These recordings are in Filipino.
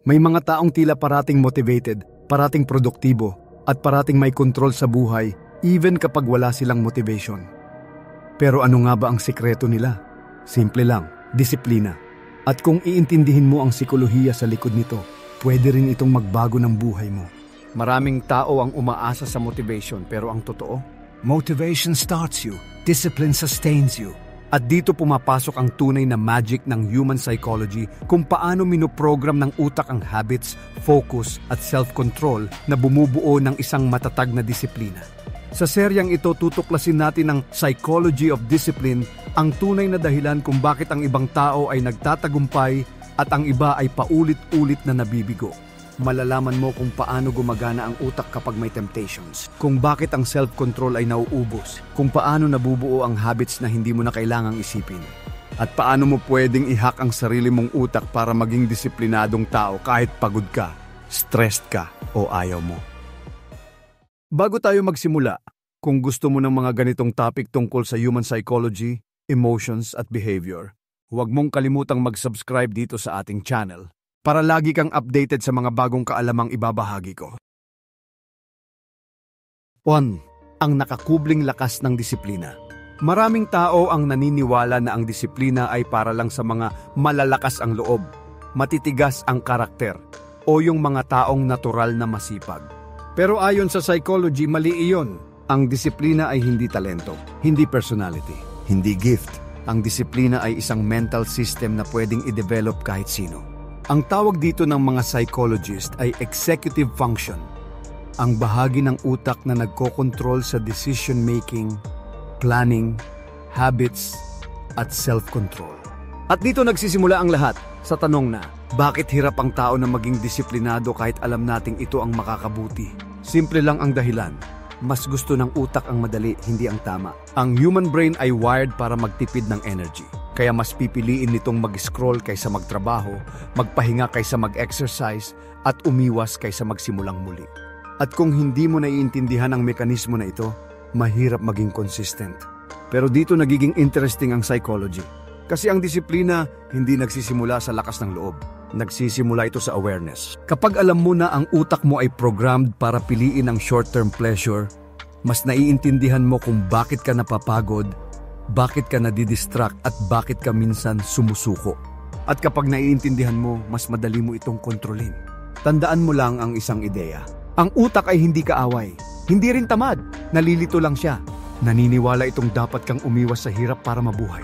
May mga taong tila parating motivated, parating produktibo, at parating may kontrol sa buhay even kapag wala silang motivation. Pero ano nga ba ang sikreto nila? Simple lang, disiplina. At kung iintindihin mo ang psikolohiya sa likod nito, pwede rin itong magbago ng buhay mo. Maraming tao ang umaasa sa motivation pero ang totoo, motivation starts you, discipline sustains you. At dito pumapasok ang tunay na magic ng human psychology kung paano minoprogram ng utak ang habits, focus at self-control na bumubuo ng isang matatag na disiplina. Sa seryang ito, tutuklasin natin ang psychology of discipline, ang tunay na dahilan kung bakit ang ibang tao ay nagtatagumpay at ang iba ay paulit-ulit na nabibigo. Malalaman mo kung paano gumagana ang utak kapag may temptations, kung bakit ang self-control ay nauubos, kung paano nabubuo ang habits na hindi mo na kailangang isipin, at paano mo pwedeng i-hack ang sarili mong utak para maging disiplinadong tao kahit pagod ka, stressed ka o ayaw mo. Bago tayo magsimula, kung gusto mo ng mga ganitong topic tungkol sa human psychology, emotions at behavior, huwag mong kalimutang mag-subscribe dito sa ating channel para lagi kang updated sa mga bagong kaalamang ibabahagi ko. 1. Ang nakakubling lakas ng disiplina. Maraming tao ang naniniwala na ang disiplina ay para lang sa mga malalakas ang loob, matitigas ang karakter, o yung mga taong natural na masipag. Pero ayon sa psychology, mali iyon. Ang disiplina ay hindi talento, hindi personality, hindi gift. Ang disiplina ay isang mental system na pwedeng i-develop kahit sino. Ang tawag dito ng mga psychologist ay executive function, ang bahagi ng utak na nagkokontrol sa decision-making, planning, habits, at self-control. At dito nagsisimula ang lahat sa tanong na, bakit hirap ang tao na maging disiplinado kahit alam nating ito ang makakabuti? Simple lang ang dahilan. Mas gusto ng utak ang madali, hindi ang tama. Ang human brain ay wired para magtipid ng energy. Kaya mas pipiliin nitong mag-scroll kaysa magtrabaho, magpahinga kaysa mag-exercise, at umiwas kaysa magsimulang muli. At kung hindi mo naiintindihan ang mekanismo na ito, mahirap maging consistent. Pero dito nagiging interesting ang psychology. Kasi ang disiplina hindi nagsisimula sa lakas ng loob. Nagsisimula ito sa awareness. Kapag alam mo na ang utak mo ay programmed para piliin ang short-term pleasure, mas naiintindihan mo kung bakit ka napapagod, bakit ka nadidistract at bakit ka minsan sumusuko. At kapag naiintindihan mo, mas madali mo itong kontrolin. Tandaan mo lang ang isang ideya. Ang utak ay hindi kaaway, hindi rin tamad, nalilito lang siya. Naniniwala itong dapat kang umiwas sa hirap para mabuhay.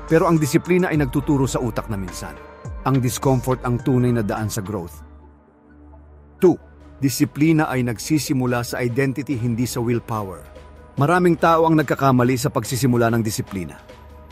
Pero ang disiplina ay nagtuturo sa utak na minsan. Ang discomfort ang tunay na daan sa growth. 2. Disiplina ay nagsisimula sa identity, hindi sa willpower. Maraming tao ang nagkakamali sa pagsisimula ng disiplina.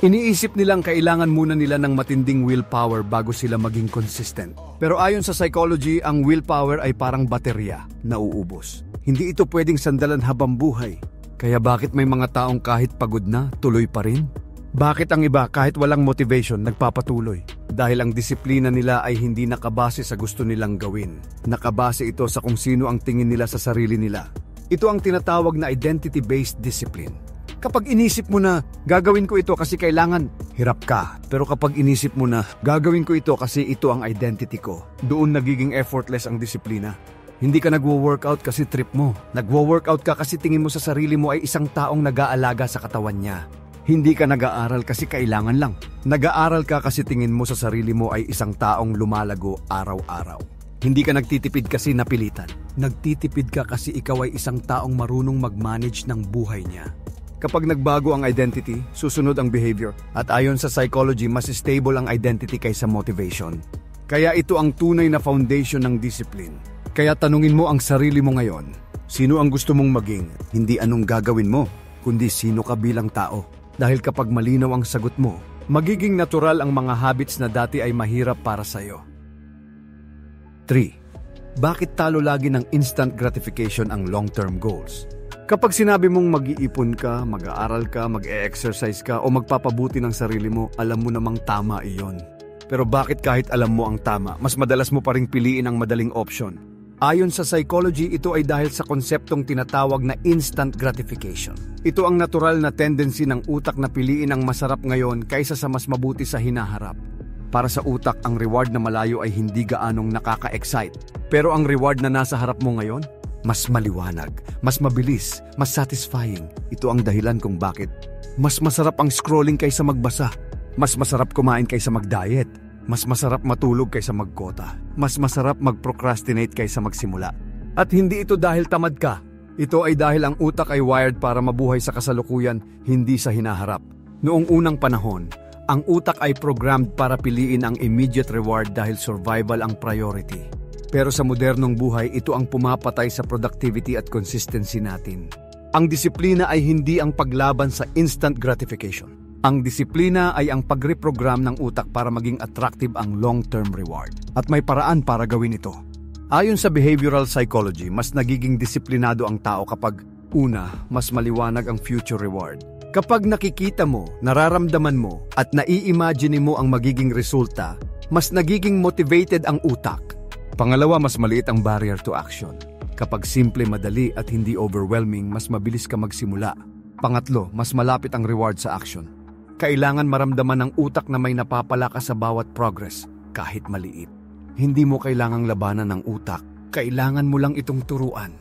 Iniisip nilang kailangan muna nila ng matinding willpower bago sila maging consistent. Pero ayon sa psychology, ang willpower ay parang baterya na uubos. Hindi ito pwedeng sandalan habang buhay. Kaya bakit may mga taong kahit pagod na, tuloy pa rin? Bakit ang iba kahit walang motivation, nagpapatuloy? Dahil ang disiplina nila ay hindi nakabase sa gusto nilang gawin. Nakabase ito sa kung sino ang tingin nila sa sarili nila. Ito ang tinatawag na identity-based discipline. Kapag inisip mo na, gagawin ko ito kasi kailangan, hirap ka. Pero kapag inisip mo na, gagawin ko ito kasi ito ang identity ko, doon nagiging effortless ang disiplina. Hindi ka nagwo-workout kasi trip mo. Nagwo-workout ka kasi tingin mo sa sarili mo ay isang taong nag-aalaga sa katawan niya. Hindi ka nag-aaral kasi kailangan lang. Nag-aaral ka kasi tingin mo sa sarili mo ay isang taong lumalago araw-araw. Hindi ka nagtitipid kasi napilitan. Nagtitipid ka kasi ikaw ay isang taong marunong mag-manage ng buhay niya. Kapag nagbago ang identity, susunod ang behavior. At ayon sa psychology, mas stable ang identity kaysa motivation. Kaya ito ang tunay na foundation ng discipline. Kaya tanungin mo ang sarili mo ngayon, sino ang gusto mong maging? Hindi anong gagawin mo, kundi sino ka bilang tao. Dahil kapag malinaw ang sagot mo, magiging natural ang mga habits na dati ay mahirap para sa'yo. 3. Bakit talo lagi ng instant gratification ang long-term goals? Kapag sinabi mong mag-iipon ka, mag-aaral ka, mag-e-exercise ka o magpapabuti ng sarili mo, alam mo namang tama iyon. Pero bakit kahit alam mo ang tama, mas madalas mo pa ring piliin ang madaling option? Ayon sa psychology, ito ay dahil sa konseptong tinatawag na instant gratification. Ito ang natural na tendency ng utak na piliin ang masarap ngayon kaysa sa mas mabuti sa hinaharap. Para sa utak, ang reward na malayo ay hindi gaanong nakaka-excite. Pero ang reward na nasa harap mo ngayon, mas maliwanag, mas mabilis, mas satisfying. Ito ang dahilan kung bakit mas masarap ang scrolling kaysa magbasa. Mas masarap kumain kaysa mag-diet. Mas masarap matulog kaysa magkota. Mas masarap mag-procrastinate kaysa magsimula. At hindi ito dahil tamad ka. Ito ay dahil ang utak ay wired para mabuhay sa kasalukuyan, hindi sa hinaharap. Noong unang panahon, ang utak ay programmed para piliin ang immediate reward dahil survival ang priority. Pero sa modernong buhay, ito ang pumapatay sa productivity at consistency natin. Ang disiplina ay hindi ang paglaban sa instant gratification. Ang disiplina ay ang pagreprogram ng utak para maging attractive ang long-term reward. At may paraan para gawin ito. Ayon sa behavioral psychology, mas nagiging disiplinado ang tao kapag, una, mas maliwanag ang future reward. Kapag nakikita mo, nararamdaman mo, at nai-imagine mo ang magiging resulta, mas nagiging motivated ang utak. Pangalawa, mas maliit ang barrier to action. Kapag simple, madali at hindi overwhelming, mas mabilis ka magsimula. Pangatlo, mas malapit ang reward sa action. Kailangan maramdaman ng utak na may napapala ka sa bawat progress, kahit maliit. Hindi mo kailangang labanan ng utak, kailangan mo lang itong turuan.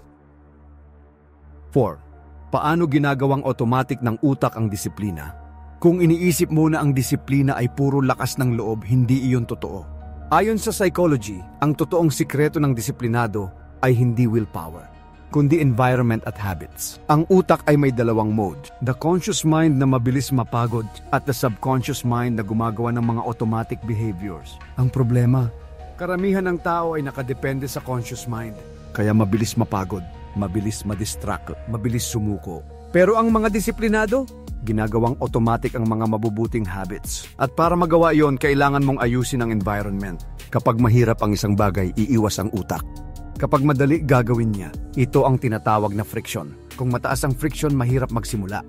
4. Paano ginagawang automatic ng utak ang disiplina? Kung iniisip mo na ang disiplina ay puro lakas ng loob, hindi iyon totoo. Ayon sa psychology, ang totoong sikreto ng disiplinado ay hindi willpower, kundi environment at habits. Ang utak ay may dalawang mode. The conscious mind na mabilis mapagod at the subconscious mind na gumagawa ng mga automatic behaviors. Ang problema, karamihan ng tao ay nakadepende sa conscious mind. Kaya mabilis mapagod, mabilis madistract, mabilis sumuko. Pero ang mga disiplinado, ginagawang automatic ang mga mabubuting habits. At para magawa yon, kailangan mong ayusin ang environment. Kapag mahirap ang isang bagay, iiwas ang utak. Kapag madali, gagawin niya. Ito ang tinatawag na friction. Kung mataas ang friction, mahirap magsimula.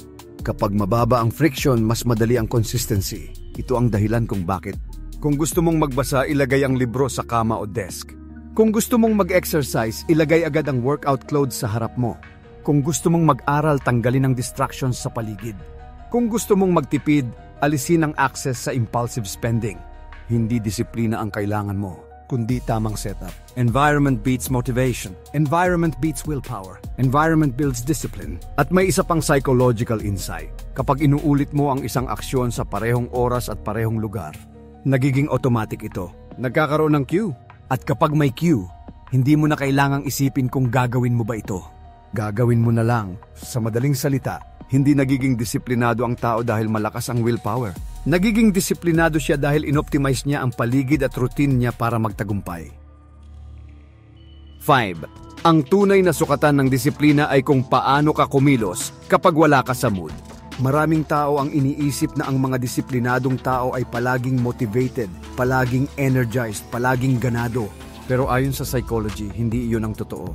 Kapag mababa ang friction, mas madali ang consistency. Ito ang dahilan kung bakit. Kung gusto mong magbasa, ilagay ang libro sa kama o desk. Kung gusto mong mag-exercise, ilagay agad ang workout clothes sa harap mo. Kung gusto mong mag-aral, tanggalin ang distractions sa paligid. Kung gusto mong magtipid, alisin ang access sa impulsive spending. Hindi disiplina ang kailangan mo, kundi tamang setup. Environment beats motivation. Environment beats willpower. Environment builds discipline. At may isa pang psychological insight. Kapag inuulit mo ang isang aksyon sa parehong oras at parehong lugar, nagiging automatic ito. Nagkakaroon ng cue. At kapag may cue, hindi mo na kailangang isipin kung gagawin mo ba ito. Gagawin mo na lang. Sa madaling salita, hindi nagiging disiplinado ang tao dahil malakas ang willpower. Nagiging disiplinado siya dahil inoptimize niya ang paligid at routine niya para magtagumpay. 5. Ang tunay na sukatan ng disiplina ay kung paano ka kumilos kapag wala ka sa mood. Maraming tao ang iniisip na ang mga disiplinadong tao ay palaging motivated, palaging energized, palaging ganado. Pero ayon sa psychology, hindi iyon ang totoo.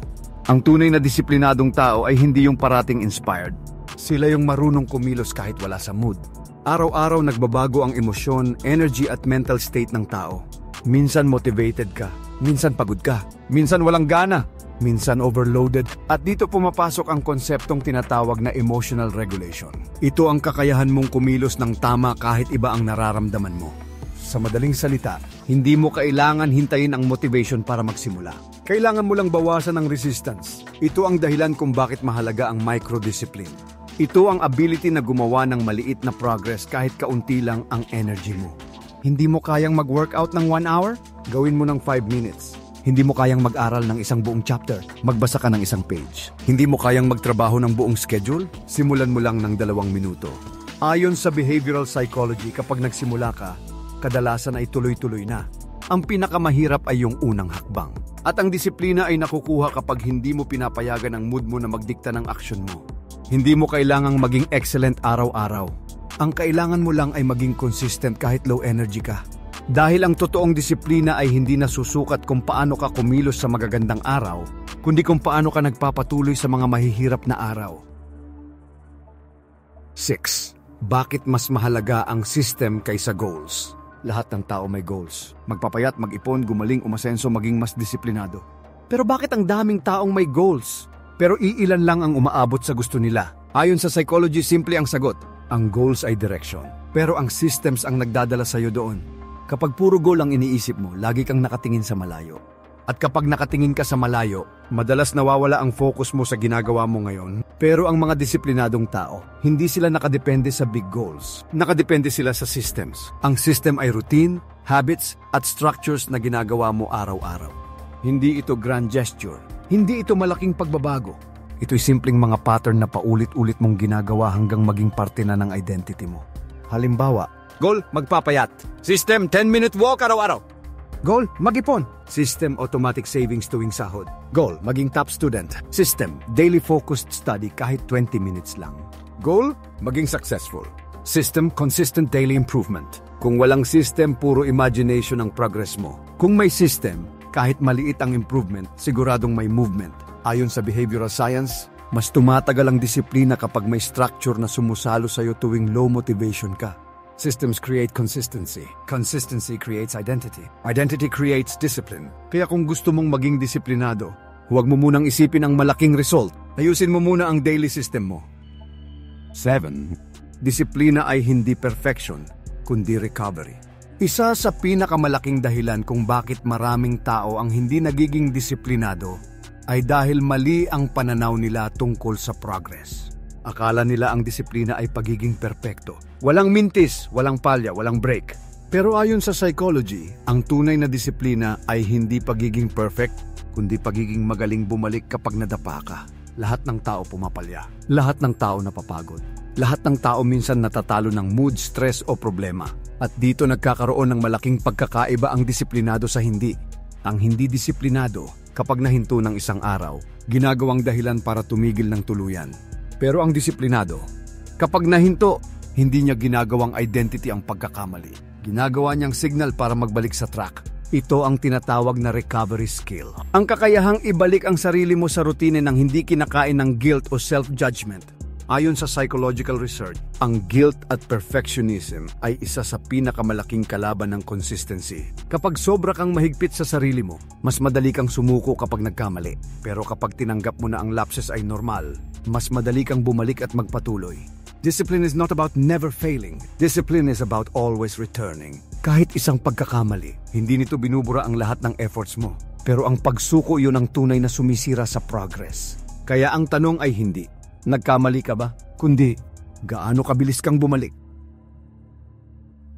Ang tunay na disiplinadong tao ay hindi yung parating inspired. Sila yung marunong kumilos kahit wala sa mood. Araw-araw nagbabago ang emosyon, energy at mental state ng tao. Minsan motivated ka, minsan pagod ka, minsan walang gana, minsan overloaded. At dito pumapasok ang konseptong tinatawag na emotional regulation. Ito ang kakayahan mong kumilos ng tama kahit iba ang nararamdaman mo. Sa madaling salita, hindi mo kailangan hintayin ang motivation para magsimula. Kailangan mo lang bawasan ang resistance. Ito ang dahilan kung bakit mahalaga ang microdiscipline. Ito ang ability na gumawa ng maliit na progress kahit kaunti lang ang energy mo. Hindi mo kayang mag-workout ng 1 hour? Gawin mo ng 5 minutes. Hindi mo kayang mag-aral ng isang buong chapter? Magbasa ka ng isang page. Hindi mo kayang magtrabaho ng buong schedule? Simulan mo lang ng 2 minuto. Ayon sa behavioral psychology, kapag nagsimula ka, kadalasan ay tuloy-tuloy na. Ang pinakamahirap ay yung unang hakbang. At ang disiplina ay nakukuha kapag hindi mo pinapayagan ang mood mo na magdikta ng aksyon mo. Hindi mo kailangang maging excellent araw-araw. Ang kailangan mo lang ay maging consistent kahit low energy ka. Dahil ang totoong disiplina ay hindi nasusukat kung paano ka kumilos sa magagandang araw, kundi kung paano ka nagpapatuloy sa mga mahihirap na araw. 6. Bakit mas mahalaga ang system kaysa goals? Lahat ng tao may goals. Magpapayat, mag-ipon, gumaling, umasenso, maging mas disiplinado. Pero bakit ang daming taong may goals? Pero iilan lang ang umaabot sa gusto nila. Ayon sa psychology, simple ang sagot. Ang goals ay direction. Pero ang systems ang nagdadala sa iyo doon. Kapag puro goal ang iniisip mo, lagi kang nakatingin sa malayo. At kapag nakatingin ka sa malayo, madalas nawawala ang focus mo sa ginagawa mo ngayon. Pero ang mga disiplinadong tao, hindi sila nakadepende sa big goals. Nakadepende sila sa systems. Ang system ay routine, habits, at structures na ginagawa mo araw-araw. Hindi ito grand gesture. Hindi ito malaking pagbabago. Ito'y simpleng mga pattern na paulit-ulit mong ginagawa hanggang maging parte na ng identity mo. Halimbawa, goal, magpapayat. System, 10-minute walk araw-araw. Goal, mag-ipon. System, automatic savings tuwing sahod. Goal, maging top student. System, daily focused study kahit 20 minutes lang. Goal, maging successful. System, consistent daily improvement. Kung walang system, puro imagination ang progress mo. Kung may system, kahit maliit ang improvement, siguradong may movement. Ayon sa behavioral science, mas tumatagal ang disiplina kapag may structure na sumusalo sa'yo tuwing low motivation ka. Systems create consistency. Consistency creates identity. Identity creates discipline. Kaya kung gusto mong maging disiplinado, huwag mo munang isipin ang malaking result. Ayusin mo muna ang daily system mo. 7. Disiplina ay hindi perfection, kundi recovery. Isa sa pinakamalaking dahilan kung bakit maraming tao ang hindi nagiging disiplinado ay dahil mali ang pananaw nila tungkol sa progress. Akala nila ang disiplina ay pagiging perpekto. Walang mintis, walang palya, walang break. Pero ayon sa psychology, ang tunay na disiplina ay hindi pagiging perfect, kundi pagiging magaling bumalik kapag nadapa ka. Lahat ng tao pumapalya. Lahat ng tao napapagod. Lahat ng tao minsan natatalo ng mood, stress o problema. At dito nagkakaroon ng malaking pagkakaiba ang disiplinado sa hindi. Ang hindi disiplinado, kapag nahinto ng isang araw, ginagawang dahilan para tumigil ng tuluyan. Pero ang disiplinado, kapag nahinto, hindi niya ginagawang identity ang pagkakamali. Ginagawa niyang signal para magbalik sa track. Ito ang tinatawag na recovery skill. Ang kakayahang ibalik ang sarili mo sa rutine nang hindi kinakain ng guilt o self-judgment. Ayon sa psychological research, ang guilt at perfectionism ay isa sa pinakamalaking kalaban ng consistency. Kapag sobra kang mahigpit sa sarili mo, mas madali kang sumuko kapag nagkamali. Pero kapag tinanggap mo na ang lapses ay normal, mas madali kang bumalik at magpatuloy. Discipline is not about never failing. Discipline is about always returning. Kahit isang pagkakamali, hindi nito binubura ang lahat ng efforts mo. Pero ang pagsuko yun ang tunay na sumisira sa progress. Kaya ang tanong ay hindi, nagkamali ka ba? Kundi, gaano kabilis kang bumalik?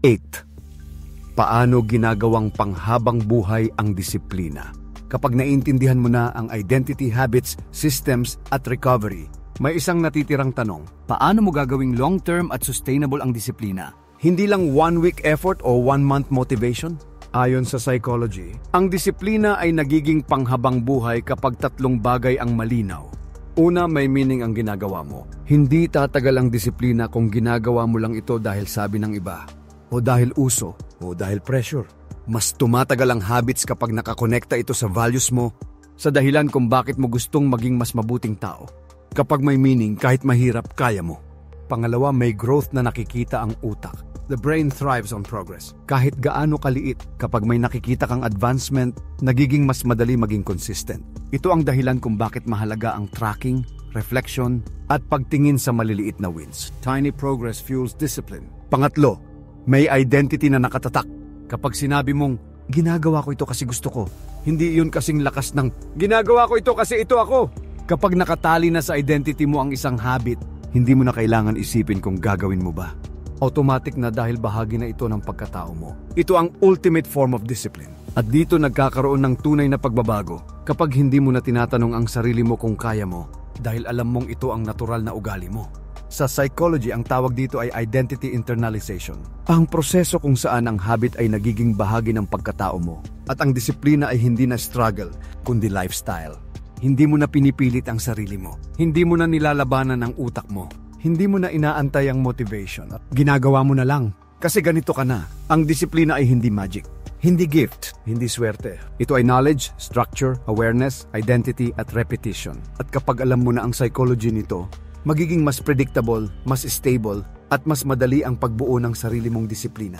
8. Paano ginagawang panghabang buhay ang disiplina? Kapag naintindihan mo na ang identity, habits, systems at recovery, may isang natitirang tanong. Paano mo gagawing long-term at sustainable ang disiplina? Hindi lang one-week effort o one-month motivation? Ayon sa psychology, ang disiplina ay nagiging panghabang buhay kapag tatlong bagay ang malinaw. Una, may meaning ang ginagawa mo. Hindi tatagal ang disiplina kung ginagawa mo lang ito dahil sabi ng iba, o dahil uso, o dahil pressure. Mas tumatagal ang habits kapag nakakonekta ito sa values mo, sa dahilan kung bakit mo gustong maging mas mabuting tao. Kapag may meaning, kahit mahirap, kaya mo. Pangalawa, may growth na nakikita ang utak. The brain thrives on progress. Kahit gaano kaliit, kapag may nakikita kang advancement, nagiging mas madali maging consistent. Ito ang dahilan kung bakit mahalaga ang tracking, reflection, at pagtingin sa maliliit na wins. Tiny progress fuels discipline. Pangatlo, may identity na nakatatak. Kapag sinabi mong, ginagawa ko ito kasi gusto ko, hindi yun kasing lakas ng, ginagawa ko ito kasi ito ako. Kapag nakatali na sa identity mo ang isang habit, hindi mo na kailangan isipin kung gagawin mo ba. Automatic na dahil bahagi na ito ng pagkatao mo. Ito ang ultimate form of discipline. At dito nagkakaroon ng tunay na pagbabago kapag hindi mo na tinatanong ang sarili mo kung kaya mo dahil alam mong ito ang natural na ugali mo. Sa psychology, ang tawag dito ay identity internalization. Ang proseso kung saan ang habit ay nagiging bahagi ng pagkatao mo at ang disiplina ay hindi na struggle kundi lifestyle. Hindi mo na pinipilit ang sarili mo. Hindi mo na nilalabanan ang utak mo. Hindi mo na inaantay ang motivation. Ginagawa mo na lang. Kasi ganito ka na. Ang disiplina ay hindi magic. Hindi gift. Hindi swerte. Ito ay knowledge, structure, awareness, identity at repetition. At kapag alam mo na ang psychology nito, magiging mas predictable, mas stable, at mas madali ang pagbuo ng sarili mong disiplina.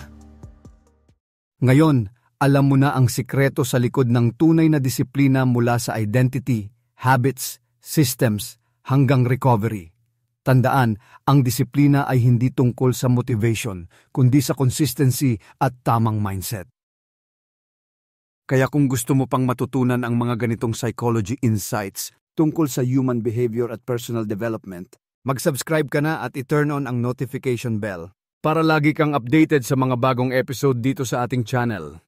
Ngayon, alam mo na ang sikreto sa likod ng tunay na disiplina mula sa identity, habits, systems, hanggang recovery. Tandaan, ang disiplina ay hindi tungkol sa motivation, kundi sa consistency at tamang mindset. Kaya kung gusto mo pang matutunan ang mga ganitong psychology insights tungkol sa human behavior at personal development, mag-subscribe ka na at i-turn on ang notification bell para lagi kang updated sa mga bagong episode dito sa ating channel.